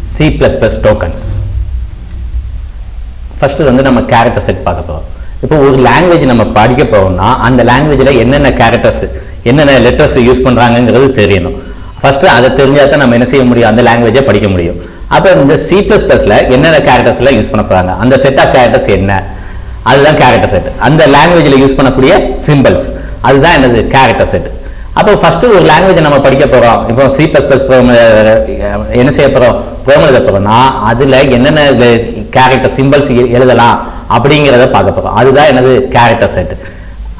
C++ tokens. First வந்து நம்ம character set பார்க்க போறோம். இப்போ ஒரு language நம்ம படிக்க போறோம்னா அந்த languageல என்னென்ன characters என்னென்ன letters யூஸ் பண்றாங்கங்கிறது தெரியணும். First அதை தெரிஞ்சா தான் நம்ம என்ன செய்ய முடியும் அந்த language படிக்க முடியும். அப்ப இந்த C++ல என்னென்ன charactersல யூஸ் பண்ண போறாங்க அந்த set of characters என்ன அதுதான் character set. அந்த languageல யூஸ் பண்ணக்கூடிய symbols அதுதான் என்னது character set. அப்போ ஃபர்ஸ்ட் ஒரு லாங்குவேஜ் நம்ம படிக்க போறோம். இப்போ C++ என்ன செய்ய போறோம் ப்ரோக்ராம் எழுத போறோம்னா அதுல என்னென்ன கேரக்டர் சிம்பல்ஸ் எழுதலாம் அப்படிங்கறத பார்க்க போறோம். அதுதான் என்னது கேரக்டர் செட்.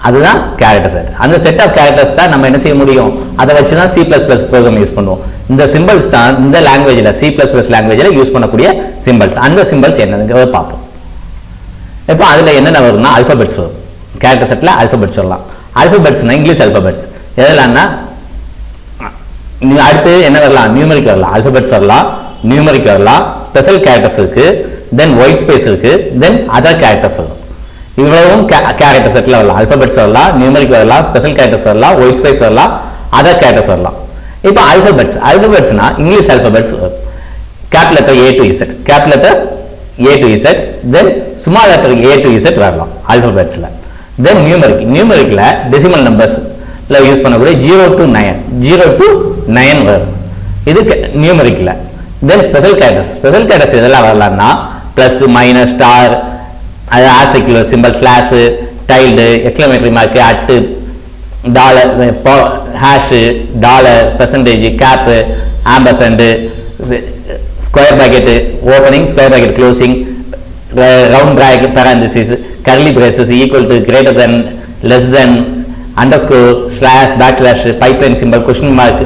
அதுதான் கேரக்டர் செட். அந்த செட் ஆஃப் கேரக்டர்ஸ் தான் நம்ம என்ன செய்ய முடியும் அதை வச்சு தான் C++ ப்ரோக்ராம் யூஸ் பண்ணுவோம். இந்த சிம்பல்ஸ் தான் இந்த லாங்குவேஜ்ல C++ லாங்குவேஜ்ல யூஸ் பண்ணக்கூடிய சிம்பல்ஸ். அந்த சிம்பல்ஸ் என்னங்கறத பார்ப்போம். இப்போ அதுல என்னென்ன வரும்னா ஆல்பபெட்ஸ் வரும். கேரக்டர் செட்ல ஆல்பபெட்ஸ் வரலாம். ஆல்பபெட்ஸ்னா இங்கிலீஷ் ஆல்பபெட்ஸ் எதெல்லாம்னா அடுத்து என்ன வரலாம் நியூமெரிக் வரலாம். ஆல்பபெட்ஸ் வரலாம், நியூமெரிக் வரலாம், ஸ்பெஷல் கேரக்டர்ஸ் இருக்கு, தென் ஒயிட் ஸ்பேஸ் இருக்கு, தென் அதர் கேரக்டர்ஸ் வரும். இவ்வளவும் கேரக்டர் செட்ல வரலாம். ஆல்பபெட்ஸ் வரலாம், நியூமெரிக் வரலாம், ஸ்பெஷல் கேரக்டர்ஸ் வரலாம், ஒயிட் ஸ்பேஸ் வரலாம், அதர் கேரக்டர்ஸ் வரலாம். இப்போ ஆல்பபெட்ஸ்னா English alphabets cap letter A to Z, cap letter A to Z, then small letter A to Z வரலாம் ஆல்பபெட்ஸ்ல. தென் நியூமெரிக்ல டெசிமல் நம்பர்ஸ் யூஸ் பண்ணக்கூடிய 0 to 9 வரும். இது நியூமெரிக்ல. தென் ஸ்பெஷல் கேரக்டர்ஸ் இதெல்லாம் வரலாம்னா plus minus star asterisk symbol slash tilde exclamatory mark at dollar hash dollar percentage cap ampersand square bracket opening square bracket closing round bracket parenthesis curly braces equal to greater than less than underscore slash backslash pipeline symbol question mark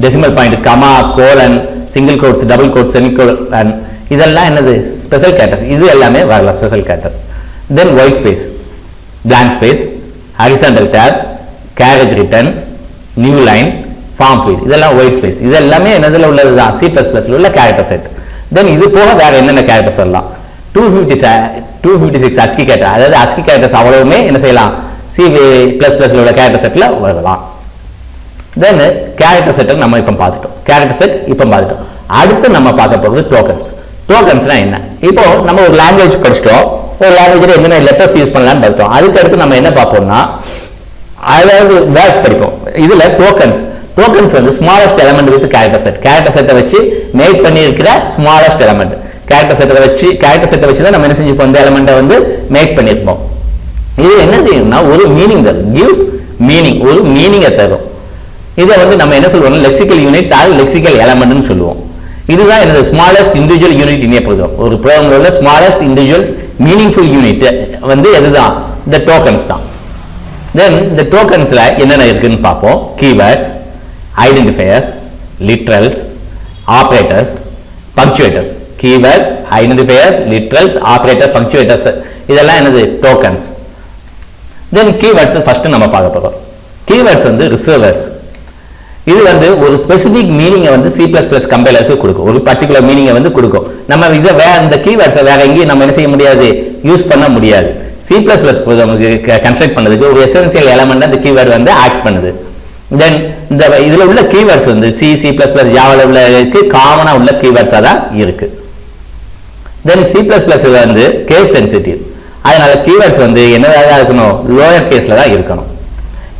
decimal point comma colon single quotes double quotes semicolon இதெல்லாம் என்னது special characters. இது எல்லாமே வரலாம் special characters. Then white space, blank space, horizontal tab, carriage return, new line, form field இதெல்லாம் white space. இது எல்லாமே என்னதுல உள்ளதுதான் C++ல உள்ள கேரக்டர் செட். தென் இது போக வேற என்னென்ன கேரக்டர்ஸ் வரலாம் 256 ASCII கேரக்டர். அதாவது ASCII கேரக்டர்ஸ் அவ்வளவுமே என்ன செய்யலாம் C++ல உள்ள கேரக்டர் செட்ல வரலாம். தென் கேரக்டர் செட் நம்ம இப்போ பார்த்துட்டோம். அடுத்து நம்ம பார்க்க போகிறது டோக்கன்ஸ்னா என்ன. இப்போ நம்ம ஒரு லாங்குவேஜ் படிச்சிட்டோம். ஒரு லாங்குவேஜ்ல என்னென்ன லெட்டர்ஸ் யூஸ் பண்ணலாம்னு பார்த்தோம். அதுக்கு அடுத்து நம்ம என்ன பார்ப்போம்னா அதாவது வேர்ட்ஸ் படிப்போம். இதுல டோக்கன்ஸ் வந்து ஸ்மாலஸ்ட் எலிமெண்ட் வித் கேரக்டர் செட்டை வச்சு மேக் பண்ணி இருக்கிற ஸ்மாலஸ்ட் எலிமெண்ட். கேரக்டர் செட்டை வச்சு தான் நம்ம என்ன செஞ்சுப்போம் இந்த எலிமெண்ட்டை வந்து மேக் பண்ணியிருப்போம். இது என்ன செய்யணும்னா ஒரு மீனிங் தரும், gives மீனிங், ஒரு மீனிங்கை தரும். இதை வந்து நம்ம என்ன சொல்லுவோம் லெக்சிக்கல் யூனிட்ஸ் ஆர் லெக்சிக்கல் எலிமெண்ட்னு சொல்லுவோம். இதுதான் என்னது smallest individual unit in program. ஒரு ப்ரோக்ராம்ல உள்ள ஸ்மாலஸ்ட் இண்டிவிஜுவல் மீனிங்ஃபுல் யூனிட் வந்து எதுதான் இந்த டோக்கன்ஸ் தான். தென் இந்த டோக்கன்ஸ்ல என்னென்ன இருக்குன்னு பார்ப்போம். Keywords, identifiers, literals, operators, punctuators. Keywords, identifiers, literals, operator, punctuators இதெல்லாம் என்னது டோக்கன்ஸ். தென் கீவேர்ட்ஸ் ஃபர்ஸ்ட் நம்ம பார்க்க போறோம். கீவேர்ட்ஸ் வந்து ரிசர்வர்ஸ். இது வந்து ஒரு ஸ்பெசிபிக் மீனிங்கை வந்து C++ கம்பைலருக்கு கொடுக்கும். ஒரு பர்டிகுலர் மீனிங்கை வந்து கொடுக்கும். நம்ம இதை இந்த கீவேர்ட்ஸை வேற எங்கேயும் நம்ம என்ன செய்ய முடியாது, யூஸ் பண்ண முடியாது. C++ கன்ஸ்ட்ரக்ட் பண்ணதுக்கு ஒரு எசென்சியல் எலிமெண்ட் அந்த கீவேர்டு வந்து ஆக்ட் பண்ணுது. தென் இந்த இதுல உள்ள கீவேர்ட்ஸ் வந்து C++ ஜாவால உள்ள காமனா உள்ள கீவேர்ட்ஸா தான் இருக்கு. தென் C++ வந்து கேஸ் சென்சிட்டிவ். அதனால கீவேர்ட்ஸ் வந்து என்னதாக இருக்கணும், லோயர் கேஸ்ல தான் இருக்கணும்.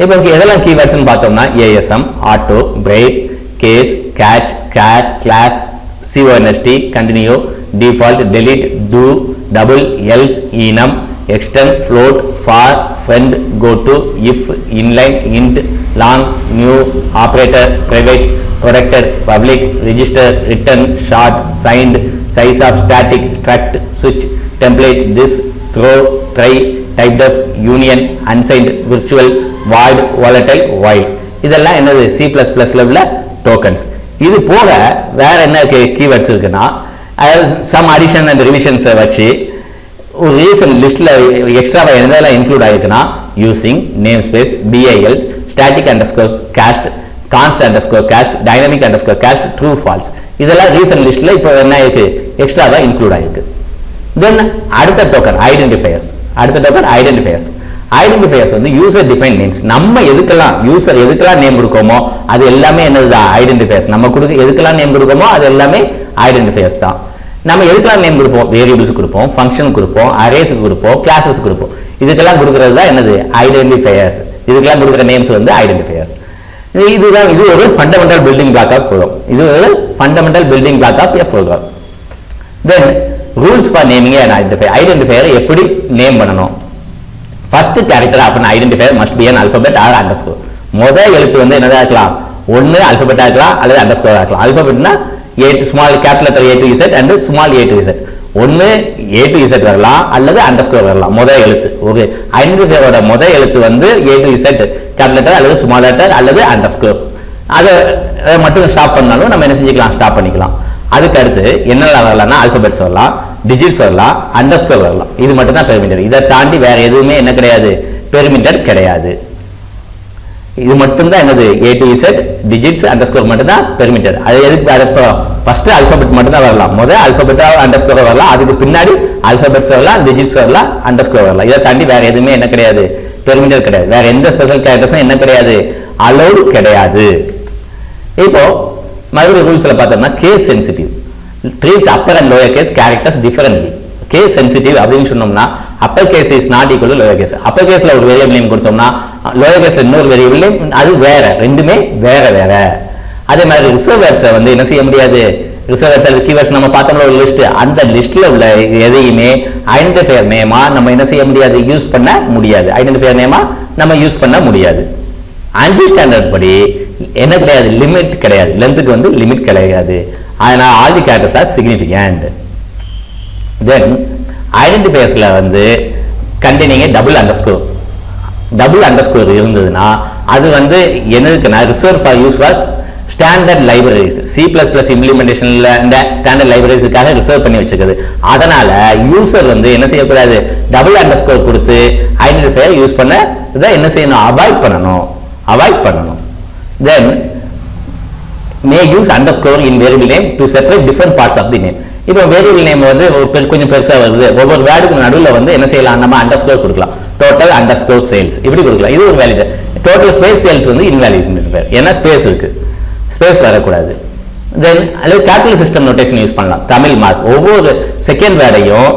இப்போ எதெல்லாம் கீவேர்ட்ஸ்னு பார்த்தோம்னா ASM, auto, break, case, catch, char, class, CONST, continue, default, delete, do, double, else, enum, extend, float, for, friend, go to, if, inline, int, long, new, operator, private, protected, public, register, written, short, signed, size of static, struct, switch, template, this, throw, try, typedef, union, unsigned, virtual, void, volatile, while இதெல்லாம் என்னது C++ல உள்ள tokens. இது போக வேற என்ன keywords இருக்குன்னா some addition and ரிவிஷன்ஸை வச்சு ஒரு ரீசன் லிஸ்ட்ல எக்ஸ்ட்ராவா என்னதெல்லாம் இன்க்ளூட் ஆயிருக்குன்னா using, namespace, BIL, static underscore cast, const underscore cast, dynamic underscore cast, true false இதெல்லாம் ரீசன் லிஸ்ட்ல இப்போ என்ன இருக்கு எக்ஸ்ட்ராவா இன்க்ளூட் ஆயிருக்கு. தென் அடுத்த டோக்கன் ஐடென்டிஃபையர்ஸ். ஐடென்டிஃபையர்ஸ் வந்து யூசர் டிஃபைன் நேம்ஸ். நம்ம யூசர் எதுக்கெல்லாம் நேம் கொடுக்கோமோ அது எல்லாமே என்னதுதான் ஐடென்டிஃபையர்ஸ். நம்ம எதுக்கெல்லாம் நேம் கொடுக்கோமோ அது எல்லாமே ஐடென்டிஃபையர்ஸ் தான். நம்ம எதுக்கெல்லாம் நேம் கொடுப்போம்? வேரியபிள்ஸ் கொடுப்போம், ஃபங்க்ஷன் கொடுப்போம், அரேஸ் கொடுப்போம், கிளாஸஸ் கொடுப்போம். இதுக்கெல்லாம் கொடுக்கிறது தான் என்னது? ஐடென்டிஃபையர்ஸ். இதுக்கெல்லாம் கொடுக்குற நேம்ஸ் வந்து ஐடென்டிஃபையர்ஸ். இதுதான் இது ஒரு fundamental building block of program. இது ஒரு fundamental building block of a program. Then rules for naming an identifier. ஐடென்டிஃபையரை எப்படி நேம் பண்ணணும்? First character of an identifier must be an alphabet or underscore. முதல் எழுத்து வந்து என்னதா இருக்கலாம்? ஒன்னு அல்பபெட்டா இருக்கலாம் அல்லது அண்டர்ஸ்கோரா இருக்கலாம். அல்பபெட்னா small capital letter A to Z and small A to Z. ஒன்னு A to Z வரலாம் அல்லது அண்டர்ஸ்கோர் வரலாம். முதல் எழுத்து ஒரு ஐடென்டிஃபையரோட முதல் எழுத்து வந்து A to Z capital letter அல்லது ஸ்மால் லெட்டர் அல்லது அண்டர்ஸ்கோர். அதை மட்டும் ஸ்டாப் பண்ணாலும் நம்ம என்ன செஞ்சுக்கலாம்? ஸ்டாப் பண்ணிக்கலாம். அதுக்கு அடுத்து என்னெல்லாம் வரலாம்னா ஆல்பபெட்ஸ் வரலாம், டிஜிட்ஸ் வரலாம், அண்டர்ஸ்கோர் வரலாம். இது மட்டும் தான் பெர்மிட்டட். இதை தாண்டி வேற எதுவுமே என்ன கிடையாது? பெர்மிட்டட் கிடையாது. இது மட்டும் தான் என்னது? A to Z digits underscore மட்டும் தான் பெர்மிட்டட். அது எதுக்கு? ஃபர்ஸ்ட் ஆல்பபெட் மட்டும் தான் வரலாம். முதல் ஆல்பபெட்டா அண்டர்ஸ்கோர் வரலாம், அதுக்கு பின்னாடி ஆல்பபெட்ஸ் வரலாம், டிஜிட்ஸ் வரலாம், அண்டர்ஸ்கோர் வரலாம். இதை தாண்டி வேற எதுவுமே என்ன கிடையாது? பெர்மிட்டட் கிடையாது. வேற எந்த ஸ்பெஷல் கேரக்டர்ஸும் என்ன கிடையாது? அலோடு கிடையாது. இப்போ மறுபடியும் ரூல்ஸ்ல பார்த்தோம்னா case sensitive treats upper and lower case characters differently. Case sensitive அப்படின்னு சொன்னோம்னா upper case is not equal to lower case. Upper கேஸ்ல ஒரு வேரியபிள் நேம் கொடுத்தோம்னா லோயர் கேஸ்ல இன்னொரு வேரியபிள் நேம், அது வேற, ரெண்டுமே வேற வேற. அதே மாதிரி ரிசர்வர்ஸை வந்து என்ன செய்ய முடியாது? ரிசர்வர்ஸ் அல்லது கீவேர்ட்ஸ் நம்ம பார்த்தோம்னா ஒரு லிஸ்ட், அந்த லிஸ்ட்ல உள்ள எதையுமே ஐடென்டிஃபையர் நேமா நம்ம என்ன செய்ய முடியாது? யூஸ் பண்ண முடியாது. ஐடென்டிஃபையர் நேமா நம்ம யூஸ் பண்ண முடியாது. ANSI ஸ்டாண்டர்ட் படி என்ன கிடையாது? லிமிட் கிடையாது. லென்த்துக்கு வந்து லிமிட் கிடையாது. அதனால all the characters are significant. Then ஐடென்டிஃபையர்ஸ்ல வந்து கண்டெய்னிங் டபுள் அண்டர்ஸ்கோர் இருந்ததுன்னா அது வந்து என்னதுக்குன்னா reserve for use for standard libraries. C++ இம்ப்ளிமெண்டேஷன்ல இந்த ஸ்டாண்டர்ட் லைப்ரரிஸுக்காக ரிசர்வ் பண்ணி வச்சிருக்குது. அதனால யூசர் வந்து என்ன செய்யக்கூடாது? டபுள் அண்டர்ஸ்கோர் கொடுத்து ஐடென்டிஃபையர் யூஸ் பண்ண இதை என்ன செய்யணும்? அவாய்ட் பண்ணணும். Then may use underscore in variable name to separate different parts of the name. இப்போ வேரியபிள் நேம் வந்து கொஞ்சம் பெருசா வருது, ஒவ்வொரு வேர்டுக்கு நடுவுல வந்து என்ன செய்யலாம்? நம்ம அண்டர்ஸ்கோர் கொடுக்கலாம். டோட்டல் அண்டர்ஸ்கோர் சேல்ஸ் இப்படி கொடுக்கலாம். இது ஒரு வேலிட். டோட்டல் ஸ்பேஸ் சேல்ஸ் வந்து இன்வேலிட். ஏன்னா ஸ்பேஸ் இருக்கு, ஸ்பேஸ் வரக்கூடாது. தென் அல்லது கேபிட்டல் சிஸ்டம் நோட்டேஷன் யூஸ் பண்ணலாம். தமிழ் மார்க் ஒவ்வொரு செகண்ட் வேர்டையும்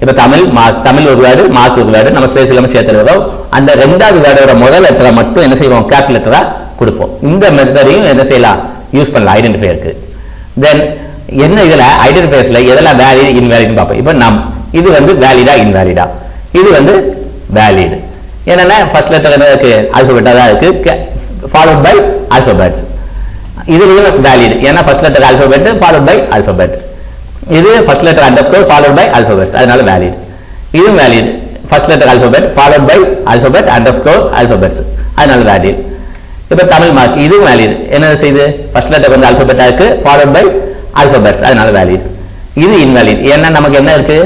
இப்போ தமிழ் மார்க், தமிழ் ஒரு வேர்டு, மார்க் ஒரு வேர்டு, நம்ம ஸ்பேஸ் இல்லாமல் சேர்த்துருவோம். அந்த ரெண்டாவது வேர்டோட முதல் லெட்டரை மட்டும் என்ன செய்வோம்? கேபிட்டல் லெட்டரா கொடுப்போம். இந்த மெத்தடையும் என்ன செய்யலாம்? யூஸ் பண்ணலாம் ஐடென்டிஃபையருக்கு. தென் என்ன இதுல ஐடென்டிஃபையர்ஸ்ல எதெல்லாம் வேலிட் இன்வேலிட்னு பார்ப்போம். இப்போ இது வந்து வேலிடா இன்வேலிடா? இது வந்து வேலிட். என்னன்னா ஃபர்ஸ்ட் லெட்டர் என்ன இருக்கு? ஆல்பபெட்டா தான் இருக்கு, ஃபாலோட் பை ஆல்பபெட்ஸ். இதுலயும் வேலிட். ஏன்னா first letter alphabet followed by alphabet. இது first letter underscore followed by alphabets, அதனால வேலிட். இதுவும் valid. First letter alphabet followed by alphabet underscore alphabets, அதனால வேலிட். இப்போ தமிழ் மார்க் இதுவும் வேலிட். என்ன செய்யுது? ஃபர்ஸ்ட் லெட்டர் வந்து ஆல்பபெட்டா இருக்கு, ஃபாலோட் பை ஆல்பபெட்ஸ், அதனால வேலிட். இது இன்வேலிட். ஏன்னா நமக்கு என்ன இருக்கு?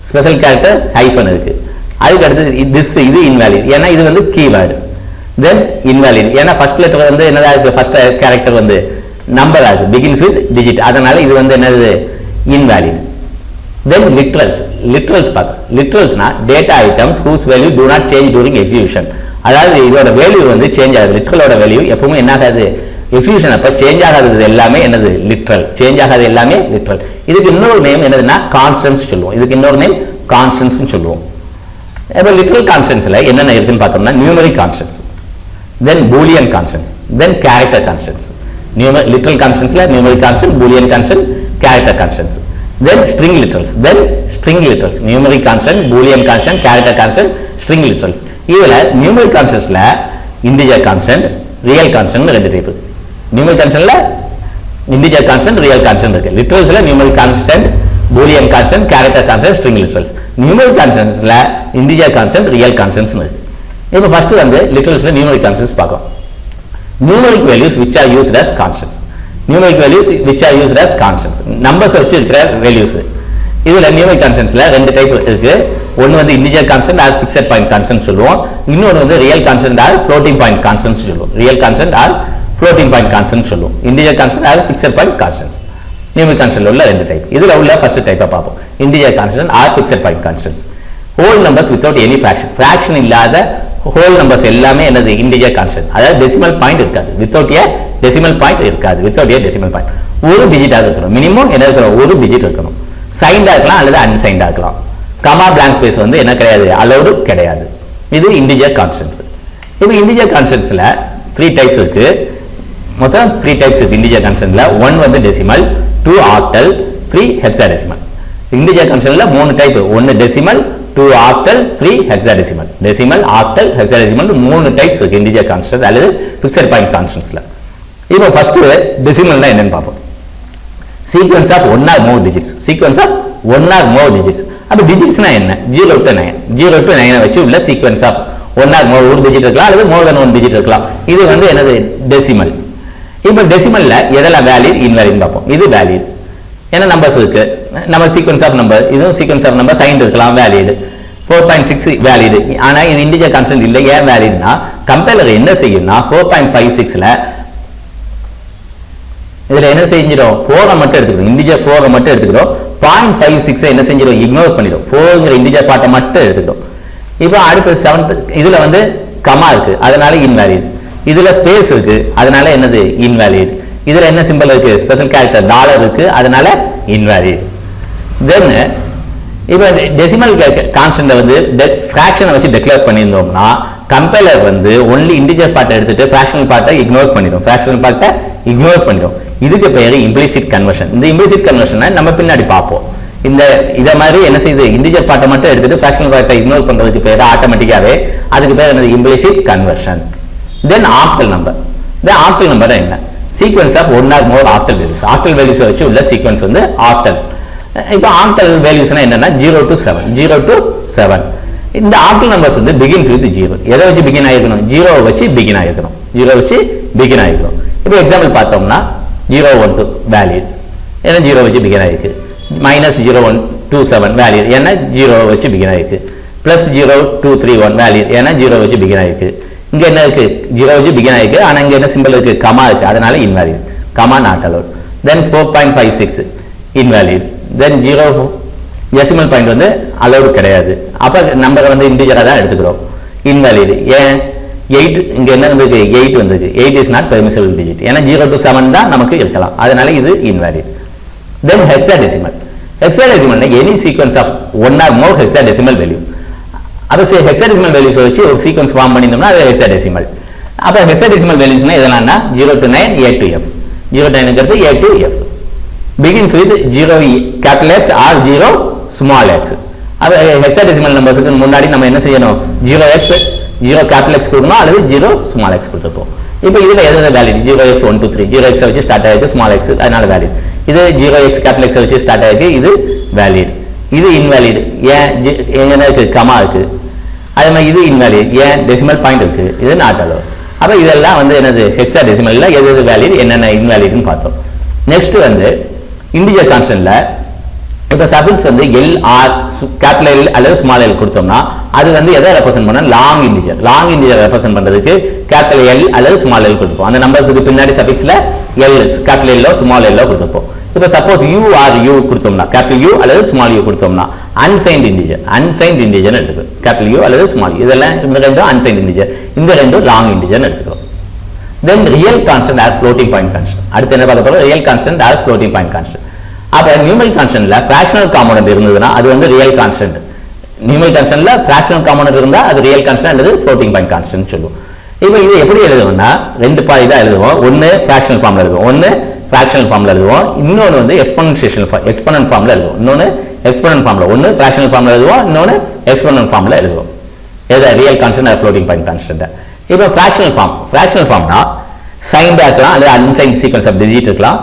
ஸ்பெஷல் கேரக்டர் ஹைஃபன் இருக்கு. அதுக்கு அடுத்து இது இன்வேலிட். ஏன்னா இது வந்து கீவேர்டு. Then invalid. ஏன்னா ஃபர்ஸ்ட் லெட்டர் வந்து என்னதா இருக்கு? ஃபர்ஸ்ட் கேரக்டர் வந்து நம்பர் ஆகுது, பிகின்ஸ் வித் டிஜிட், அதனால இது வந்து என்னது? இன்வேலிட். தென் லிட்ரல்ஸ் பார்க்க. லிட்ரல்ஸ்னா data items whose value do not change during execution. அதாவது இதோட வேல்யூ வந்து சேஞ்ச் ஆகுது. லிட்ரலோட வேல்யூ எப்பவுமே என்ன ஆகாது? எக்ஸிகியூஷன் அப்ப சேஞ்ச் ஆகாதது எல்லாமே என்னது? லிட்ரல். சேஞ்ச் ஆகாது எல்லாமே லிட்ரல். இதுக்கு இன்னொரு நேம் என்னதுன்னா கான்ஸ்டன்ட்ஸ் சொல்லுவோம். இதுக்கு இன்னொரு நேம் கான்ஸ்டன்ட்ஸ் சொல்லுவோம். இப்போ லிட்ரல் கான்ஸ்டன்ட்ஸ்ல என்னென்ன இருக்குன்னு பார்த்தோம்னா numeric constants, then boolean constants, then character constants. Literal கான்ஸ்டன்ட்ஸ்ல numeric constant, boolean constant, character constants. then string literals, numeric constant, boolean constant, character constant, string literals. இதுல numeric constantsல integer constant, real constant ரெண்டு type. numeric constantல integer constant, real constant இருக்கு. literalsல numeric constant, boolean constant, character constant, string literals. numeric constantsல integer constant, real constants இருக்கு. இப்போ first வந்து literalsல numeric constants பார்க்கலாம். numeric values which are used as constants. numeric values which are used as constants, numbers வச்சு இருக்கிற values. இதுல numeric constantsல ரெண்டு type இருக்கு. ஒன்னு வந்து integer constant or fixed point constant சொல்லுவோம். இன்னொரு வந்து real constant or floating point constants சொல்லுவோம். real constant or floating point constant சொல்லுவோம். integer constant or fixed point constants. numeric constant உள்ள ரெண்டு டைப். இதுல உள்ள first type பார்ப்போம். integer constant or fixed point constants. whole numbers without any fraction இல்லாத whole numbers எல்லாமே என்னது? integer constant. அதாவது decimal point இருக்காது. without a decimal point இருக்காது. without a decimal point. ஒரு டிஜிட்டாக இருக்கணும். மினிமம் என்ன இருக்கணும், ஒரு டிஜிட் இருக்கணும். சைன்டாக இருக்கலாம் அல்லது அன்சைன்டாக இருக்கலாம். கமா பிளாங்க் ஸ்பேஸ் வந்து என்ன கிடையாது, அலௌடு கிடையாது. இது இன்டிஜர் கான்ஸ்டன்ட்ஸ். இப்போ இன்டிஜர் கான்ஸ்டன்ட்ஸில் 3 டைப்ஸ் இருக்கு. மொத்தம் 3 டைப்ஸ் இருக்கு இன்டிஜர் கான்ஸ்டன்ட்ல. 1 வந்து டெசிமல், 2 ஆக்டல், 3 ஹெக்ஸாடெசிமல். இன்டிஜர் கான்ஸ்டன்ட்ல 3 type. 1 decimal, 2 octal, 3 hexadecimal. Decimal, octal, hexadecimal 3 types இருக்கு இன்டிஜர் கான்ஸ்டன்ட் அல்லது ஃபிக்ஸட் பாயிண்ட் கான்ஸ்டன்ட்ஸ்ல. இப்போ ஃபர்ஸ்ட் டெசிமல்னா என்னன்னு பார்ப்போம். Sequence of 1 or more digits. Sequence of 1 or more digits. அப்ப டிஜிட்ஸ்னா என்ன? 0 to 9. 0 to 9 வச்சு உள்ள சீக்வென்ஸ் ஆஃப் 1 or more, ஒரு டிஜிட் இருக்கலாம் அல்லது more than 1 டிஜிட் இருக்கலாம். இது வந்து என்னது, டெசிமல். இப்போ டெசிமல்ல எதெல்லாம் வேலிட் இன்வேலிட் பார்ப்போம். இது வேலிட். என்ன நம்பர்ஸ் இருக்கு, நம்ம சீக்வென்ஸ் ஆஃப் நம்பர், இதுவும் சீக்வென்ஸ் ஆஃப் நம்பர் சைன் இருக்கலாம், வேலிட். 4.6 வேலிட். ஆனா இது இன்டிஜர் கான்ஸ்டன்ட் இல்ல. ஏன் வேலிட்னா கம்பைலர் என்ன செய்யும்னா 4.56ல இதுல என்ன செஞ்சிடும், 4 மட்டும் எடுத்துக்கிறோம், இன்டிஜர் 4 மட்டும் எடுத்துக்கிறோம். 0.56 என்ன செஞ்சிடும், இக்னோர் பண்ணிடும். 4ங்கிற இன்டிஜர் பார்ட்டை மட்டும் எடுத்துக்கிறோம். இப்போ அடுத்து 7th இதுல வந்து கமா இருக்கு, அதனால இன்வேலிட். இதுல ஸ்பேஸ் இருக்கு, அதனால என்னது, இன்வேலிட். இதுல என்ன சிம்பிள் இருக்கு, ஸ்பெஷல் கேரக்டர் டாலர் இருக்கு, அதனால இன்வேலிட். தென் இப்போ டெசிமல் கான்ஸ்டன்ட் வந்து ஃபிராக்ஷனை வச்சு டிக்ளேர் பண்ணியிருந்தோம்னா கம்பைலர் வந்து ஒன்லி இன்டிஜர் பார்ட்டை எடுத்துட்டு ஃபிராக்ஷனல் பார்ட்டை இக்னோர் பண்ணிடும். ஃபிராக்ஷனல் பார்ட்டை இக்னோர் பண்ணிடும். இதுக்கு பேரு இம்ப்ளிசிட் கன்வர்ஷன். இந்த இம்ப்ளிசிட் கன்வர்ஷனை நம்ம பின்னாடி பார்ப்போம். இத மாதிரி என்ன செய்யுது, இன்டிஜர் பார்ட்டை மட்டும் எடுத்துட்டு ஃபிராக்ஷனல் பார்ட்டை இக்னோர் பண்றதுக்கு பேரு ஆட்டோமேட்டிக்காவே அதுக்கு பேர் என்னது, implicit conversion. Then octal number. Then octal number என்ன, sequence of 1 or more octal values. Octal values வச்சு உள்ள சீக்வென்ஸ் வந்து ஆக்டல். இப்போ ஆக்டல் வேல்யூஸ்னா என்னன்னா 0 to 7, 0 to 7. இந்த ஆக்டல் நம்பர்ஸ் வந்து பிகின்ஸ் வித் 0. எதை வச்சு பிகின் ஆயிருக்கணும், 0 வச்சு பிகின் ஆயிருக்கணும். 0 வச்சு பிகின் ஆயிருக்கணும். இப்போ எக்ஸாம்பிள் பார்த்தோம்னா 012 வேலிட், ஏன்னா 0 வச்சு பிகின் ஆயிருக்கு. -0127 வேலிட், ஏன்னா 0 வச்சு பிகின் ஆயிருக்கு. +0231 வேலிட், ஏன்னா 0 வச்சு பிகின் ஆயிருக்கு. இங்க என்ன இருக்கு, 0 வச்சு பிகின் ஆயிருக்கு. ஆனா இங்க என்ன சிம்பிள் இருக்கு, கமா இருக்கு, அதனால invalid. Comma not allowed. Then 4.56 invalid. Then 0 decimal point வந்து அலோடு கிடையாது. அப்ப நம்பரை வந்து இன்டிஜரா தான் எடுத்துக்கிறோம். இன்வாலிட். ஏன் 8 இங்க என்ன வந்திருக்கு, 8 வந்திருக்கு. 8 இஸ் நாட் பெர்மிசிபிள் டிஜிட். ஏன்னா 0 to 7 தான் நமக்கு இருக்கலாம், அதனால இது இன்வாலிட். Then hexadecimal. ஹெக்ஸாடெசிமல்னா any sequence of 1 or more hexadecimal value. அப்ப ஹெக்ஸாடெசிமல் வேல்யூஸ் வச்சு ஒரு சீக்வென்ஸ் ஃபார்ம் பண்ணிட்டோம்னா அது ஹெக்ஸாடெசிமல். அப்ப ஹெக்ஸாடெசிமல் வேல்யூஸ்னா எதனாலனா 0 to 9 A to F. 0 to 9ங்கிறது A to F. begins with 0 capital X or 0 small x. அப்ப hexadecimal நம்பர்ஸ்க்கு முன்னாடி நம்ம என்ன செய்யணும், 0x 0 capital X கொடுக்கணும் அல்லது 0 small x கொடுத்துப்போம். இப்போ இதுல எது வேலிட், 0x123 0x வச்சு ஸ்டார்ட் ஆயிருக்கு, small x அதனால வேலிட். இது 0x capital X வச்சு ஸ்டார்ட் ஆயிருக்கு, இது வேலிட். இது இன்வாலிட். ஏன், என்ன இருக்கு, கமா இருக்கு. அதே மாதிரி இது இன்வாலிட். ஏன், டெசிமல் பாயிண்ட் இருக்கு, இது நாட் அலோவ். அப்ப இதெல்லாம் வந்து என்னது, ஹெக்ஸாடெசிமல்ல எது எது வேலிட், என்னென்ன இன்வாலிட்னு பார்த்தோம். நெக்ஸ்ட் வந்து இன்டிஜர் கான்ஸ்டன்ட்ல இப்ப சஃபிக்ஸ் வந்து எல் ஆர் கேபிட்டல் எல் அல்லது ஸ்மால் எல் கொடுத்தோம்னா அது வந்து எதை ரெப்ரசென்ட் பண்ணா, long integer. Long integer represent பண்றதுக்கு கேபிட்டல் எல் அல்லது ஸ்மால் எல் கொடுத்துப்போம். அந்த நம்பர்ஸ்க்கு பின்னாடி சஃபிக்ஸ்ல எல் கேபிட்டல் எல்லோ ஸ்மால் எல்லோ கொடுத்துப்போம். இப்ப சப்போஸ் யூ ஆர் யூ கொடுத்தோம்னா, கேபிட்டல் யூ அல்லது ஸ்மால் யூ கொடுத்தோம்னா அன்சைன்ட் இன்டிஜர். அன்சைன்ட் இன்டிஜர் எடுத்துக்கோ, கேபிட்டல் யூ அல்லது ஸ்மால் யூ, இதெல்லாம் இந்த ரெண்டும் அன்சைன்ட் இன்டிஜர், இந்த ரெண்டும் லாங் இன்டிஜர் எடுத்துக்கிறோம். Then real constant or floating point constant. அடுத்து என்ன பார்க்க போறோம், real constant or floating point constant. அப்ப நியூமரிக் கான்ஸ்டன்ட்ல ஃபிராக்ஷனல் காம்போனன்ட் இருந்ததுன்னா அது வந்து ரியல் கான்ஸ்டன்ட். நியூமரிக் கான்ஸ்டன்ட்ல ஃபிராக்ஷனல் காம்போனன்ட் இருந்தா அது ரியல் கான்ஸ்டன்ட் அல்லது ஃப்ளோட்டிங் பாயிண்ட் கான்ஸ்டன்ட் சொல்லுவோம். இப்போ இது எப்படி எழுதுவோம்னா ரெண்டு பாயிண்டா எழுதுவோம். ஒன்னு ஃபிராக்ஷனல் ஃபார்ம்ல எழுதுவோம், ஒன்னு ஃபிராக்ஷனல் ஃபார்ம்ல எழுதுவோம், இன்னொன்னு வந்து எக்ஸ்போனன்ட் ஃபார்ம்ல எழுதுவோம். இன்னொன்னு எக்ஸ்போனன்ட் ஃபார்ம்ல, ஒன்னு ஃபிராக்ஷனல் ஃபார்ம்ல எழுதுவோம், இன்னொன்னு எக்ஸ்போனன்ட் ஃபார்ம்ல எழுதுவோம். எது real constant or floating point constant. இப்போ ஃபிராக்ஷனல் ஃபார்ம்னா சைன்டா இருக்கலாம் அல்லது அன்சைன்ட் சீக்வென்ஸ் ஆஃப் டிஜிட் இருக்கலாம்.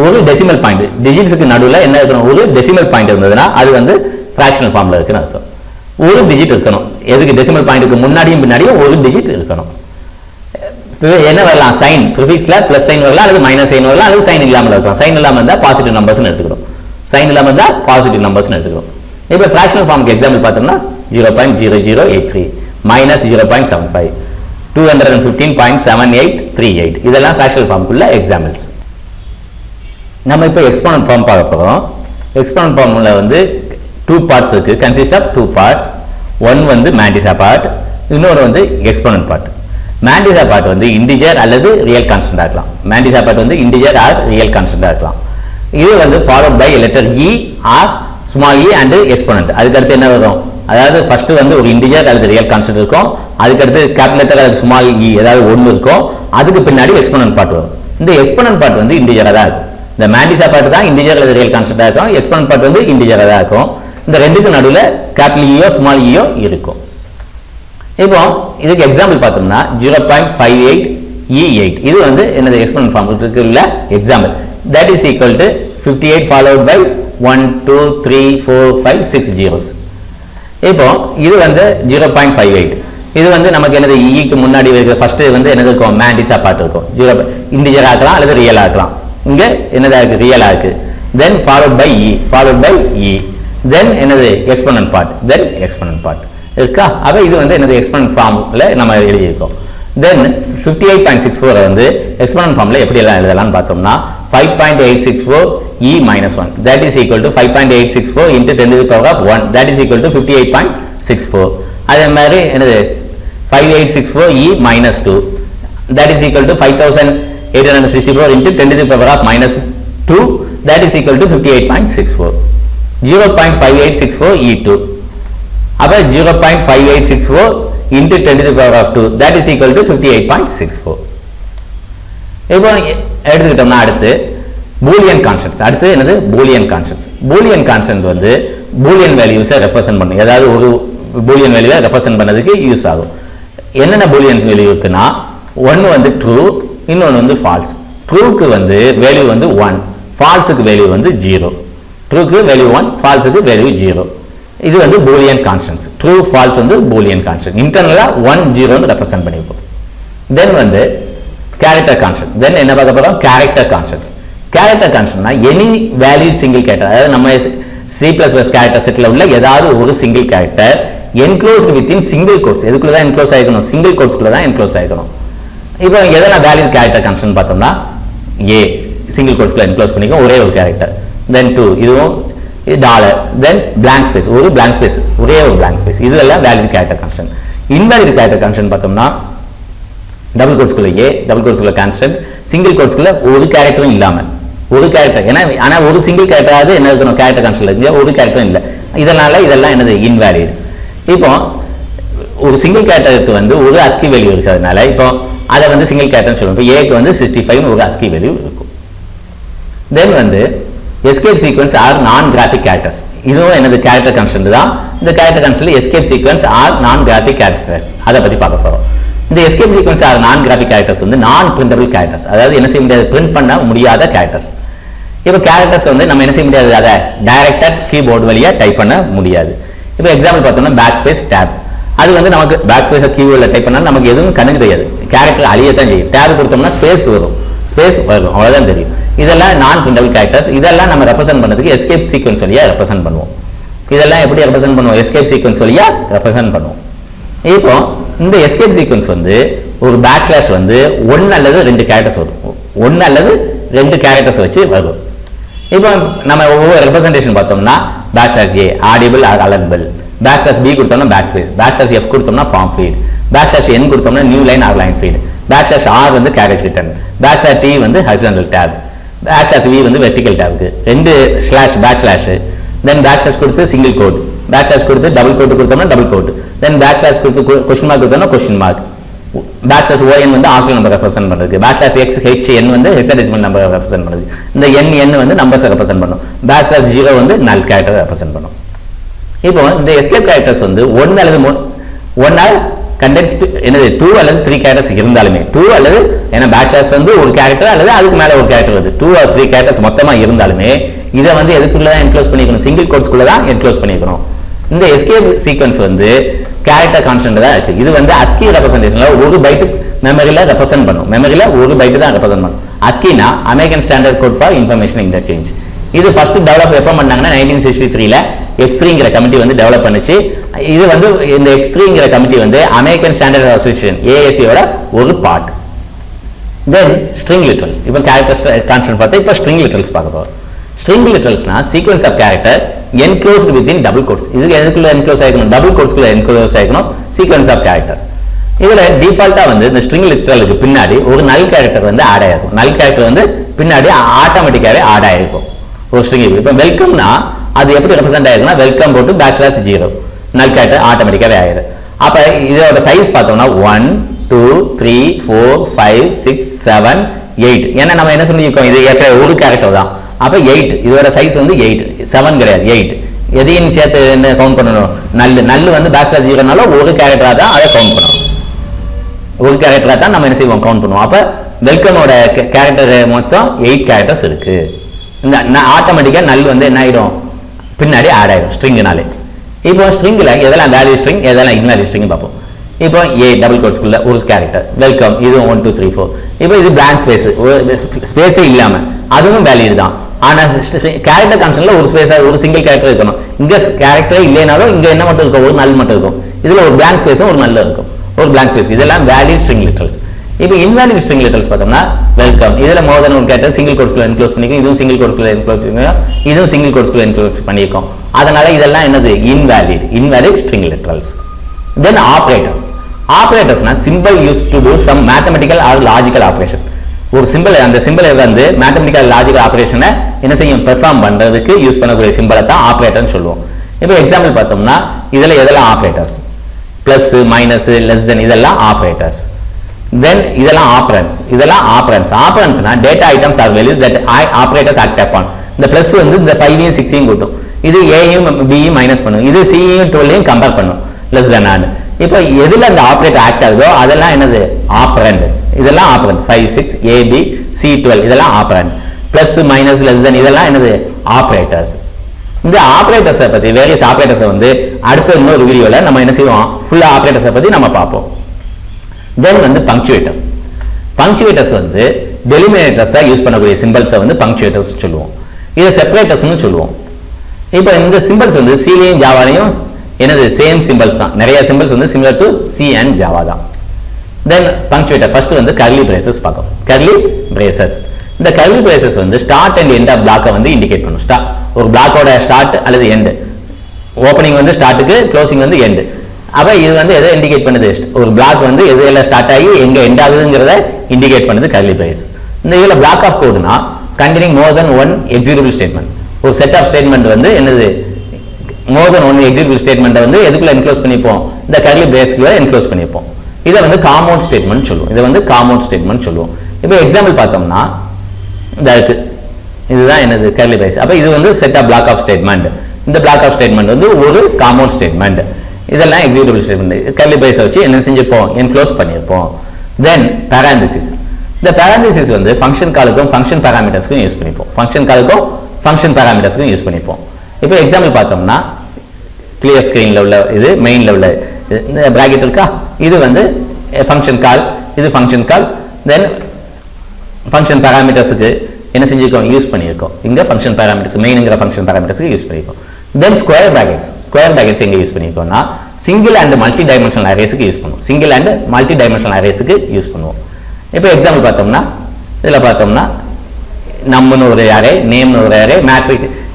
ஒரு டெசிமல் பாயிண்ட், டிஜிட்ஸ்க்கு நடுவில் என்ன இருக்கணும், ஒரு டெசிமல் பாயிண்ட் இருந்ததுன்னா அது வந்து ஃபிராக்ஷனல் ஃபார்ம்ல இருக்குன்னு அர்த்தம். ஒரு டிஜிட் இருக்கணும். எதுக்கு, டெசிமல் பாயிண்ட்டுக்கு முன்னாடியும் பின்னாடியும் ஒரு டிஜிட் இருக்கணும். என்ன வரலாம், சைன் ப்ரிஃபிக்ஸ்ல பிளஸ் சைன் வரலாம் அல்லது மைனஸ் சைன் வரலாம் அல்லது சைன் இல்லாமல் இருக்கலாம். சைன் இல்லாமல் இருந்தால் பாசிட்டிவ் நம்பர்ஸ்னு எடுத்துக்கிறோம், சைன் இல்லாமல் இருந்தால் பாசிட்டிவ் நம்பர்ஸ்னு எடுத்துக்கிறோம். இப்போ ஃபிராக்ஷனல் ஃபார்முக்கு எக்ஸாம்பிள் பார்த்தோம்னா 0.0083 மைனஸ் 0.75 215.7838 இதெல்லாம் ஃபிராக்ஷனல் ஃபார்முக்குள்ள எக்ஸாம்பிள்ஸ். நம்ம இப்போ எக்ஸ்போனன்ட் ஃபார்ம் பார்க்க போகிறோம். எக்ஸ்போனன்ட் ஃபார்முல வந்து 2 பார்ட்ஸ் இருக்கு, கன்சிஸ்ட் ஆஃப் 2 பார்ட்ஸ். ஒன் வந்து மேண்டிஸா பார்ட், இன்னொரு வந்து எக்ஸ்போனன்ட் பார்ட். mantis part வந்து integer அல்லது real constant ஆக்கலாம். mantis part வந்து integer or real constant ஆக்கலாம். இது வந்து followed by letter e or small e and exponent. அதுக்கு அடுத்து என்ன வரும்? அதாவது ஃபர்ஸ்ட் வந்து ஒரு integer அல்லது real constant இருக்கும். அதுக்கு அடுத்து capital letter அல்லது small e ஏதாவது ஒன்னு இருக்கும். அதுக்கு பின்னாடி exponent part வரும். இந்த exponent part வந்து integer தான் இருக்கும். இந்த mantis part தான் integer அல்லது real constant இருக்கும். exponent part வந்து integer தான் இருக்கும். இந்த ரெண்டுக்கு நடுவுல capital e small e இருக்கும். இப்போ இதுக்கு எக்ஸாம்பிள் பார்த்தோம்னா 0.58 E8 இது வந்து என்னது எக்ஸ்போனன்ட் ஃபார்முக்கு உள்ள example. that is equal to 58 followed by 1 2 3 4 5 6 zeros. இப்போ இது வந்து 0.58 இது வந்து நமக்கு என்னது e க்கு முன்னாடி இருக்கிற ஃபர்ஸ்ட் வந்து என்னது இருக்கும் mantis part இருக்கும். 0 இன்டிஜர் ஆக்கலாம் அல்லது ரியல் ஆக்கலாம். இங்க என்னதா இருக்கு ரியலா இருக்கு. then followed by e then என்னது exponent part then exponent part இருக்கா. அப்ப இது வந்து என்னது எக்ஸ்போனன்ட் ஃபார்ம்ல நம்ம எழுதி இருக்கோம். then 58.64 வந்து எக்ஸ்போனன்ட் ஃபார்ம்ல எப்படி எல்லாம் எழுதலாம்னு பார்த்தோம்னா 5.864 e minus 1 that is equal to 5.864 into 10 to the power of 1 that is equal to 58.64. அதே மாதிரி என்னது 5864 e minus 2 that is equal to 5864 into 10 to the power of minus 2 that is equal to 58.64. 0.5864 e2 அப்ப 0.5864 into 10 to the power of 2 that is equal to 58.64. இப்போ எடுத்துக்கிட்டோம்னா அடுத்து Boolean constants. அடுத்து என்னது Boolean constants. Boolean constant வந்து Boolean values represent பண்ணும். ஏதாவது ஒரு Boolean value ரெப்ரசன்ட் பண்ணதுக்கு யூஸ் ஆகும். என்னென்ன Boolean value இருக்குன்னா ஒன்னு வந்து true இன்னொன்னு வந்து false. trueக்கு வந்து வேல்யூ வந்து 1 falseக்கு வேல்யூ வந்து 0. trueக்கு வேல்யூ 1 falseக்கு வேல்யூ 0. இது வந்து Boolean constants. true false வந்து Boolean constant. இன்டர்னலா 1 0 னு ரெப்ரசன்ட் பண்ணிப்போம். then வந்து character constant. then என்ன பார்க்க போறோம் character constants. character constantனா any valid single character. அதாவது நம்ம C++ character setல உள்ள ஏதாவது ஒரு single character enclosed within single quotes. எதுக்குள்ள தான் enclose ஆயிக்கணும் single quotes குள்ள தான் enclose ஆயிக்கணும். இப்போ எதனா valid character constant பார்த்தோம்னா a single quotes குள்ள enclose பண்ணிக்கோ ஒரே ஒரு character. then 2 இதுவும் டாலர் then blank space ஒரு blank space ஒரே ஒரு blank space இதெல்லாம் valid character constant. invalid character constant பார்த்தோம்னா டபுள் கோட்ஸ் குள்ள a டபுள் கோட்ஸ் குள்ள கான்ஸ்டன்ட் சிங்கிள் கோட்ஸ் குள்ள ஒரு கேரக்டரும் இல்லாம ஒரு கேரக்டர் ஏனா ஆனா ஒரு சிங்கிள் கேரக்டர் ஆது என்ன இருக்கணும் கேரக்டர் கான்ஸ்டன்ட்ல இங்க ஒரு கேரக்டரும் இல்ல இதெல்லாம் என்னது invalid. இப்போ ஒரு சிங்கிள் கேரக்டருக்கு வந்து ஒரு ASCII வேல்யூ இருக்கிறதுனால இப்போ அத வந்து சிங்கிள் கேரக்டர்னு சொல்றோம். இப்போ a க்கு வந்து 65 னு ஒரு ASCII வேல்யூ இருக்கும். then வந்து escape sequence are non graphic characters. இதுவும் என்னது கேரக்டர் கான்ஸ்டன்ட் தான். இந்த character கான்ஸ்டன்ட்ல escape sequence are non graphic characters அத பத்தி பார்க்க போறோம். இந்த escape sequence are non graphic characters வந்து non printable characters. அதாவது என்ன செய்ய முடியாது print பண்ண முடியாத characters. இப்போ characters வந்து நம்ம என்ன செய்ய முடியாது அத டைரக்டா கீபோர்ட் வழியா டைப் பண்ண முடியாது. இப்போ எக்ஸாம்பிள் பார்த்தோம்னா பேக்ஸ்பேஸ் tab அது வந்து நமக்கு பேக்ஸ்பேஸ கீபோர்ட்ல டைப் பண்ணா நமக்கு எதுவும் கண்ணுக்கு தெரியாது. கேரக்டர் அழியத்தான் செய்யும். tab கொடுத்தோம்னா ஸ்பேஸ் வரும் அவ்வளவுதான் தெரியும். இதெல்லாம் நான் printable characters. இதெல்லாம் நம்ம ரெப்ரசன்ட் பண்ணதுக்கு escape sequence வழியா ரெப்ரசன்ட் பண்ணுவோம். இதெல்லாம் எப்படி ரெப்ரசன்ட் பண்ணுவோம் escape sequence வழியா ரெப்ரசன்ட் பண்ணுவோம். இப்போ இந்த escape sequence வந்து ஒரு பேக்ஸ்லாஷ் வந்து 1 அல்லது 2 characters வரும். 1 அல்லது 2 characters வச்சு வரும். இப்போ நம்ம ஒவ்வொரு ரெப்ரசன்டேஷன் பார்த்தோம்னா backslash a audible or allowable, backslash b கொடுத்தோம்னா பேக்ஸ்பேஸ், பேக்ஸ்லாஷ் f கொடுத்தோம்னா ஃபார்ம் ஃபீல்ட், பேக்ஸ்லாஷ் n கொடுத்தோம்னா new line or line feed, backslash r வந்து கேரேஜ் ரிட்டர்ன், பேக்ஸ்லாஷ் t வந்து ஹாரிசான்டல் tab, பேக்ஸ்லாஷ் v வந்து வெர்டிகல் tabக்கு ரெண்டு slash backslash then backslash கொடுத்து single quote, backslash கொடுத்து டபுள் கோட் கொடுத்தோம்னா டபுள் கோட், then பேக்ஸ்லாஷ் கொடுத்து क्वेश्चन மார்க் கொடுத்தோம்னா क्वेश्चन மார்க், பேக்ஸ்லாஷ் on வந்து ஆக்டல் நம்பர் ரெப்ரசன்ட் பண்றது, பேக்ஸ்லாஷ் x h n வந்து ஹெக்சாடெசிமல் நம்பர் ரெப்ரசன்ட் பண்றது, இந்த n வந்து நம்பர்ஸ் ரெப்ரசன்ட் பண்ணும், பேக்ஸ்லாஷ் 0 வந்து நல் கேரக்டர் ரெப்ரசன்ட் பண்ணும். இப்போ இந்த எஸ்கேப் கேரக்டர்ஸ் வந்து 1 அல்லது 1 ஆர் கண்டென்ஸ் என்னது 2 அல்லது 3 கேரக்டர்ஸ் இருந்தாலுமே 2 அல்லது ஏனா பேக்ஸ்லாஷ் வந்து ஒரு கேரக்டர் அல்லது அதுக்கு மேல ஒரு கேரக்டர் வருது 2 ஆர் 3 கேரக்டர்ஸ் மொத்தமா இருந்தாலுமே இத வந்து எதுக்குள்ள தான் என்க்ளோஸ் பண்ணிக்கணும் சிங்கிள் கோட்ஸ் குள்ள தான் என்க்ளோஸ் பண்ணிக்கணும். இந்த எஸ்கேப் சீக்வென்ஸ் வந்து கேரக்டர் கான்ஸ்டன்ட் தான் இருக்கு. இது வந்து ASCII ரெப்ரசன்டேஷன்ல ஒரு பைட் மெமரியில ரெப்ரசன்ட் பண்ணும். மெமரியில ஒரு பைட் தான் ரெப்ரசன்ட் பண்ணும். ASCII-னா American standard code for information interchange. இது ஃபர்ஸ்ட் டெவலப் எப்ப பண்ணாங்கன்னா 1963ல X3ங்கற கமிட்டி வந்து டெவலப் பண்ணுச்சு. இது வந்து இந்த X3ங்கற கமிட்டி வந்து அமெரிக்கன் ஸ்டாண்டர்ட் அசோசியேஷன் ASA ஓட ஒரு பார்ட். then string literals. இப்போ கேரக்டர் கான்ஸ்டன்ட் பார்த்தா இப்போ string literals பார்க்க போறோம். string literalsனா sequence of character enclosed within double quotes. இதுக்கு எதுக்குள்ள enclose ஆயிக்கணும் டபுள் கோட்ஸ்க்குள்ள enclose ஆயிக்கணும் sequence of characters. இதுல டிஃபால்ட்டா வந்து இந்த ஸ்ட்ரிங் லிட்டரலுக்கு பின்னாடி ஒரு நல் கேரக்டர் வந்து ஆட் ஆயிருக்கும். நல் கேரக்டர் வந்து பின்னாடி ஆட்டோமேட்டிக்காவே ஆட் ஆயிருக்கும் ஒரு ஸ்ட்ரிங். இப்போ வெல்கம்னா அது எப்படி ரெப்ரசென்ட் ஆயிருக்குன்னா வெல்கம் போட்டு /0 நல் கேரக்டர் ஆட்டோமேட்டிக்காவே ஆயிரும். அப்ப இதோட சைஸ் பார்த்தோம்னா 1 2 3 4 5 6 7 8. ஏன்னா நம்ம என்ன சொல்லியிருக்கோம், இது ஒரு கேரக்டர் தான். அப்ப 8 இதோட சைஸ் வந்து 8, 7 கிடையாது 8. எதையும் சேர்த்து என்ன கவுண்ட் பண்ணணும், நல்லு வந்து /0னால ஒரு கேரக்டரா தான் அதை கவுண்ட் பண்ணணும். ஒரு கேரக்டரா தான் நம்ம என்ன செய்வோம், கவுண்ட் பண்ணுவோம். அப்ப வெல்கமோட கேரக்டர் மொத்தம் 8 கேரக்டர்ஸ் இருக்கு. இந்த ஆட்டோமேட்டிக்கா நல் வந்து என்ன ஆயிடும், பின்னாடி ஆட் ஆயிடும் ஸ்ட்ரிங்னாலே. இப்போ ஸ்ட்ரிங்ல எதெல்லாம் வேல்யூ ஸ்ட்ரிங் எதெல்லாம் இன்வேல்யூ ஸ்ட்ரிங் பார்ப்போம். இப்போ A டபுள் கோட்ஸ்க்குள்ள ஒரு கேரக்டர் வெல்கம், இது 1 2 3 4. இப்போ இது blank ஸ்பேஸ், ஸ்பேஸே இல்லாம அதுவும் வேலிட் தான். ஆனா கேரக்டர் கான்ஸ்டன்ட்ல ஒரு ஸ்பேஸா ஒரு சிங்கிள் கேரக்டர் இருக்கணும். இங்க கேரக்டரே இல்லைனாலும் இங்க என்ன மட்டும் இருக்கும், ஒரு நல் மட்டும் இருக்கும். இதுல ஒரு blank ஸ்பேஸும் ஒரு நல் இருக்கும், ஒரு blank ஸ்பேஸ். இதெல்லாம் வேலிட் ஸ்ட்ரிங் லிட்டரல்ஸ். இப்போ இன்வேலிட் ஸ்ட்ரிங் லிட்டரல்ஸ் பார்த்தோம்னா வெல்கம், இதுல மோர் தென் ஒரு கேரக்டர் சிங்கிள் கோட்ஸ்க்குள்ள என்க்ளோஸ் பண்ணிருக்கோம், இதுவும் சிங்கிள் கோட்ஸ்க்குள்ள என்க்ளோஸ் பண்ணிருக்கோம், இதுவும் சிங்கிள் கோட்ஸ்க்குள்ள என்க்ளோஸ் பண்ணிருக்கோம். அதனால இதெல்லாம் என்னது, இன்வேலிட் ஸ்ட்ரிங் லிட்டரல்ஸ். Then ஆபரேட்டர்ஸ்னா symbol use to do some mathematical or logical operation. ஒரு சிம்பிள், அந்த சிம்பிளை வந்து மேத்தமெட்டிக்கல் லாஜிக்கல் ஆபரேஷனை என்ன செய்யும், பெர்ஃபார்ம் பண்றதுக்கு யூஸ் பண்ணக்கூடிய சிம்பிளை தான் ஆபரேட்டர்னு சொல்லுவோம். இப்போ எக்ஸாம்பிள் பார்த்தோம்னா இதுல எதெல்லாம் ஆபரேட்டர்ஸ், பிளஸ் மைனஸ் லெஸ் தென் இதெல்லாம் ஆபரேட்டர்ஸ். தென் இதெல்லாம் ஆபரண்ட்ஸ். ஆபரண்ட்ஸ்னா data items or values that operators act upon. இந்த பிளஸ் வந்து இந்த 5யும் 6யும் கூட்டும், இது ஏயும் பியும் மைனஸ் பண்ணும், இது சியும் 12யும் கம்பேர் பண்ணும் லெஸ் தென் ஆன். இப்போ எதுல அந்த ஆபரேட்டர் ஆக்ட் ஆகுதோ அதெல்லாம் என்னது, ஆபரண்ட். இதெல்லாம் ஆபரண்ட். 5 6 A B C 12 இதெல்லாம் operand. Plus minus less then இதெல்லாம் என்னது, ஆபரேட்டர்ஸ். இந்த ஆபரேட்டர்ஸை பத்தி வேரியஸ் ஆபரேட்டர்ஸை வந்து அடுத்த இன்னொரு வீடியோல நம்ம என்ன செய்வோம், ஃபுல்லா ஆபரேட்டர்ஸை பத்தி நம்ம பார்ப்போம். தென் வந்து பங்க்சுவேட்டர்ஸ் வந்து டெலிமினேட்டர்ஸா யூஸ் பண்ணக்கூடிய சிம்பிள்ஸை வந்து பங்க்சுவேட்டர்ஸ் சொல்லுவோம். இதை செப்பரேட்டர்ஸ்னு சொல்லுவோம். இப்போ இந்த சிம்பிள்ஸ் வந்து சிலையும் ஜாவாலையும் என்னது, சேம் சிம்பிள்ஸ் தான். நிறைய சிம்பிள்ஸ் வந்து similar to C and Java தான். தென் பங்க்சுவேட்டர் ஃபர்ஸ்ட் வந்து கர்லி பிரேசஸ் பார்த்தோம். கர்லி பிரேசஸ், இந்த கர்லி பிரேசஸ் வந்து ஸ்டார்ட் அண்ட் எண்ட் ஆஃப் பிளாக்கை வந்து இண்டிகேட் பண்ணும். ஒரு பிளாக்கோட ஸ்டார்ட் அல்லது எண்ட், ஓப்பனிங் வந்து ஸ்டார்ட்டுக்கு, க்ளோசிங் வந்து எண்ட். அப்ப இது வந்து எதை இண்டிகேட் பண்ணுது, ஒரு பிளாக் வந்து எதுல ஸ்டார்ட் ஆகி எங்க எண்ட் ஆகுதுங்கிறத இண்டிகேட் பண்ணுது கர்லி பிரேஸ். இந்த இதுல பிளாக் ஆஃப் கோட்னா containing more than one executable statement. ஒரு செட் ஆஃப் ஸ்டேட்மெண்ட் வந்து என்னது, more than one executable statement வந்து எதுக்குள்ள என்க்ளோஸ் பண்ணிப்போம், இந்த கர்லி பிரேஸ்க்குள்ள என்க்ளோஸ் பண்ணிப்போம். இதை வந்து காம்பவுண்ட் ஸ்டேட்மெண்ட் சொல்லுவோம். இப்போ எக்ஸாம்பிள் பார்த்தோம்னா இந்த இருக்கு, இதுதான் என்னது கர்லி பிரேஸ். அப்ப இது வந்து set of block of statement. இந்த பிளாக் ஆஃப் ஸ்டேட்மெண்ட் வந்து ஒரு காம்பவுண்ட் ஸ்டேட்மெண்ட். இதெல்லாம் எக்ஸிக்யூட்டபிள் ஸ்டேட்மெண்ட். கர்லி பிரேஸை வச்சு என்ன செஞ்சிருப்போம், என்க்ளோஸ் பண்ணியிருப்போம். Then parenthesis. இந்த parenthesis வந்து ஃபங்க்ஷன் காலுக்கும் ஃபங்க்ஷன் பாராமீட்டர்ஸ்க்கும் யூஸ் பண்ணிப்போம். இப்போ எக்ஸாம்பிள் பார்த்தோம்னா கிளியர் ஸ்கிரீன்ல உள்ள இது, மெயின்ல உள்ள இந்த பிராக்கெட் இருக்கா, இது வந்து ஃபங்க்ஷன் கால், இது ஃபங்க்ஷன் கால். தென் ஃபங்க்ஷன் பாராமீட்டர்ஸ்க்கு என்ன செஞ்சிருக்கோம், யூஸ் பண்ணியிருக்கோம். இங்க ஃபங்க்ஷன் பாராமீட்டர்ஸ், மெயின்ங்கிற ஃபங்க்ஷன் பாராமீட்டர்ஸ்க்கு யூஸ் பண்ணியிருக்கோம். தென் ஸ்கொயர் பிராக்கெட்ஸ் எங்க யூஸ் பண்ணியிருக்கோம்னா சிங்கிள் அண்ட் மல்டி டைமென்ஷனல் அரேஸ்க்கு யூஸ் பண்ணுவோம். இப்போ எக்ஸாம்பிள் பார்த்தோம்னா இதுல பார்த்தோம்னா நம்னு ஒரு அரே, நேம்னு ஒரு அரே,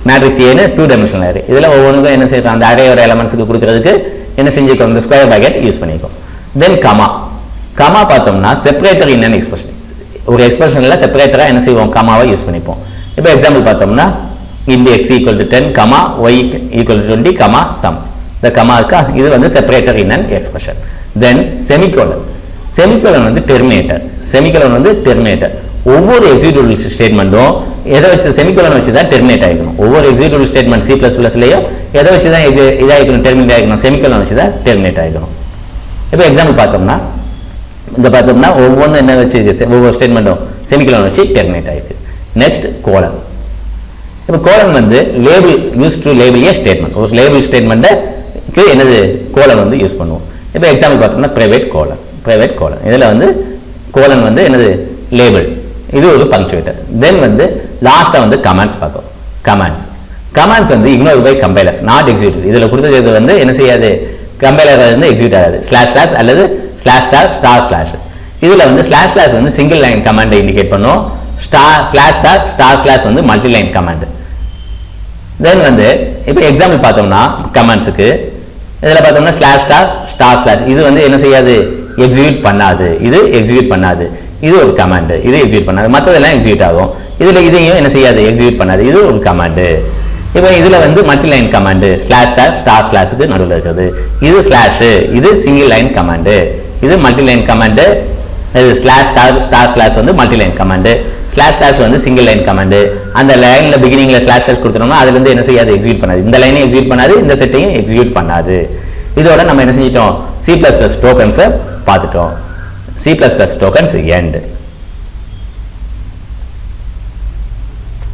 மேட்ரிக்ஸ் ஏன்னு 2 டைமென்ஷனல் அரே. இதுல ஒவ்வொன்றுக்கும் என்ன செய்யறோம், அந்த அரேயோட எலமெண்ட்ஸ்க்கு கொடுக்கிறதுக்கு என்ன செஞ்சிருக்கோம், இந்த ஸ்கொயர் பிராக்கெட் யூஸ் பண்ணியிருக்கோம். தென் கமா பார்த்தோம்னா செப்பரேட்டர் இன் எக்ஸ்பிரஷன். ஒரு எக்ஸ்பிரஷன்ல செப்பரேட்டரா என்ன செய்வோம், கமாவை யூஸ் பண்ணிப்போம். இப்போ எக்ஸாம்பிள் பார்த்தோம்னா int x equal to 10, y equal to 20, sum. இந்த கமா இருக்கா, இது வந்து separator in an expression. Then semicolon வந்து டெர்மினேட்டர். ஒவ்வொரு எக்ஸிக்யூட்டபிள் ஸ்டேட்மெண்ட்டும் எதை வச்சு, செமிகோலன் வச்சு தான் டெர்மினேட் ஆகிக்கணும். ஒவ்வொரு எக்ஸிக்யூட்டபிள் ஸ்டேட்மெண்ட் C++லயும் எதை வச்சு தான் இதாகிக்கணும், டெர்மினேட் ஆகிக்கணும், செமிகோலன் வச்சு தான் டெர்மினேட் ஆகிக்கணும். இப்போ எக்ஸாம்பிள் பார்த்தோம்னா ஒவ்வொன்றும் என்ன வச்சு, ஒவ்வொரு ஸ்டேட்மெண்ட்டும் செமிகோலன் வச்சு டெர்மினேட் ஆகிருக்கு. Next colon. இப்போ கோலன் வந்து label use to label A statement. ஒரு லேபிள் ஸ்டேட்மெண்ட்டுக்கு என்னது, கோலன் வந்து யூஸ் பண்ணுவோம். இப்போ எக்ஸாம்பிள் பார்த்தோம்னா பிரைவேட் கோலன். இதில் வந்து கோலன் வந்து என்னது, லேபிள். இது ஒரு பங்க்சுவேட்டர். தென் வந்து லாஸ்ட்டாக வந்து கமாண்ட்ஸ் பார்த்தோம். கமாண்ட்ஸ் வந்து ignore by compilers, not execute. இதில் கொடுத்தது வந்து என்ன செய்யாது, கம்பைலர் வந்து எக்ஸிக்யூட் ஆகாது. // அல்லது /*/. இதில் வந்து // வந்து சிங்கிள் லைன் கமாண்டை இண்டிகேட் பண்ணும். // வந்து மல்டி லைன் கமாண்ட். தென் வந்து இப்போ எக்ஸாம்பிள் பார்த்தோம்னா கமாண்ட்ஸுக்கு இதில் பார்த்தோம்னா /*/. இது வந்து என்ன செய்யாது, எக்ஸிக்யூட் பண்ணாது, இது எக்ஸிக்யூட் பண்ணாது, இது ஒரு கமாண்ட், இது எக்ஸிக்யூட் பண்ணாது, மற்றதெல்லாம் எக்ஸிக்யூட் ஆகும். இதில் இதையும் என்ன செய்யாது, எக்ஸிக்யூட் பண்ணாது, இது ஒரு கமாண்ட். இப்போ இதில் வந்து மல்டிலைன் கமாண்ட் ஸ்லாஷ் ஸ்டார் ஸ்லாஷுக்கு நடுவில் இருக்குது, இது ஸ்லாஷ், இது சிங்கிள் லைன் கமாண்ட், இது மல்டிலைன் கமாண்ட், இது ஸ்லாஷ் ஸ்டார் ஸ்லாஷ் வந்து மல்டிலைன் கமாண்ட், ஸ்லாஷ் ஸ்லாஷ் வந்து சிங்கிள் லைன் கமாண்ட். அந்த லைனில் பிகினிங்கில் ஸ்லாஷ் ஸ்லாஷ் கொடுத்துட்டோம்னா அதுலேருந்து என்ன செய்யாது, எக்ஸிக்யூட் பண்ணாது, இந்த லைனையும் எக்ஸிக்யூட் பண்ணாது, இந்த செட்டையும் எக்ஸிக்யூட் பண்ணாது. இதோட நம்ம என்ன செஞ்சிட்டோம், C++ டோக்கன்ஸை பார்த்துட்டோம். C++ tokens end.